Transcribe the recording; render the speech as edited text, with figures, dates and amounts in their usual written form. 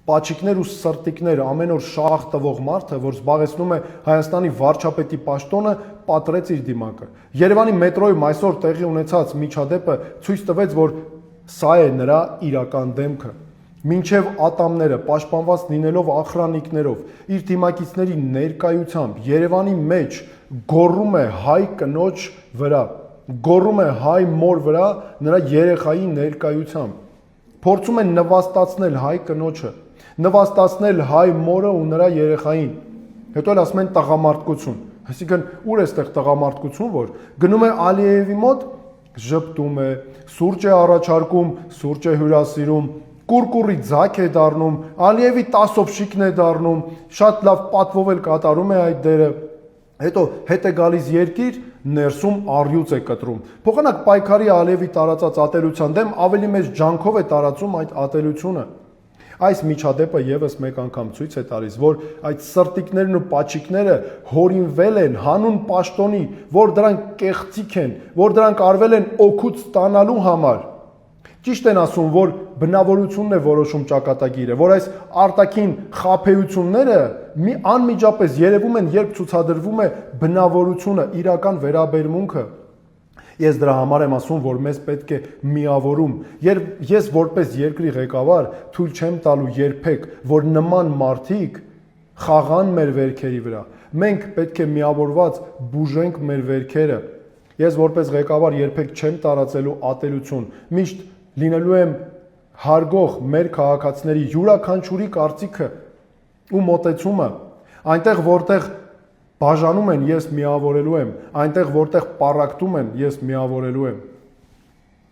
պաչիկներ ու սրտիկներ ամեն օր շաղ տվող մարդը, որ զբաղեցնում է Հայաստանի վարչապետի պաշտոնը, պատրեց իր դիմակը։ Երևանի մետրոյում այսօր տեղի ունեցած միջադեպը ցույց տվեց, որ սա է նրա իրական դեմքը։ Մինչև ատամները պաշտպանված լինելով ախրանիկներով, իր դիմակիցների ներկայությամբ Երևանի մեջ գոռում է հայ կնոջ վրա, գոռում է հայ մոր վրա նրա երեխայի ներկայությամբ, փորձում է նվաստացնել հայ կնոջը, նվաստացնել հայ մորը ու նրա երեխային, հետո էլ ասում են տղամարդկություն, այսինքն ուր է այստեղ տղամարդկություն, որ գնում է Ալիևի մոտ, ժպտում է, սուրճ է առաջարկում, սուրճ է հյուրասիրում, կուրկուրի ձակ է դառնում, Ալիևի տասովշիկն է դառնում, շատ լավ պատվով էլ կատարում է այդ դերը, հետո հետ է գալիս երկիր, ներսում առյուծ է կտրում։ Փոխանակ պայքարի Ալիևի տարածած ատելության դեմ ավելի մեծ ջանքով է տարածում այդ ատելությունը։ Այս միջադեպը եւս մեկ անգամ ցույց է տալիս, որ այդ սրտիկներն ու պաչիկները հորինվել են հանուն պաշտոնի, որ դրանք կեղծիք են, որ դրանք արվել են օգուտ ստանալու համար։ Ճիշտ են ասում, որ բնավորությունն է որոշում ճակատագիրը, որ այս արտաքին խաբեությունները անմիջապես երևում են, երբ ցուցադրվում է բնավորությունը, իրական վերաբերմունքը։ Ես դրա համար եմ ասում, որ մեզ պետք է միավորում։ Ես որպես երկրի ղեկավար թույլ չեմ տալու երբեք, որ նման մարդիկ խաղան մեր վերքերի վրա։ Մենք պետք է միավորված բուժենք մեր վերքերը։ Ես որպես ղեկավար երբեք չեմ տարածելու ատելություն։ Միշտ լինելու եմ հարգող մեր քաղաքացիների յուրաքանչյուրի կարծիքը ու մոտեցումը, այնտեղ որտեղ բաժանում են, ես միավորելու եմ, այնտեղ որտեղ պառակտում են, ես միավորելու եմ։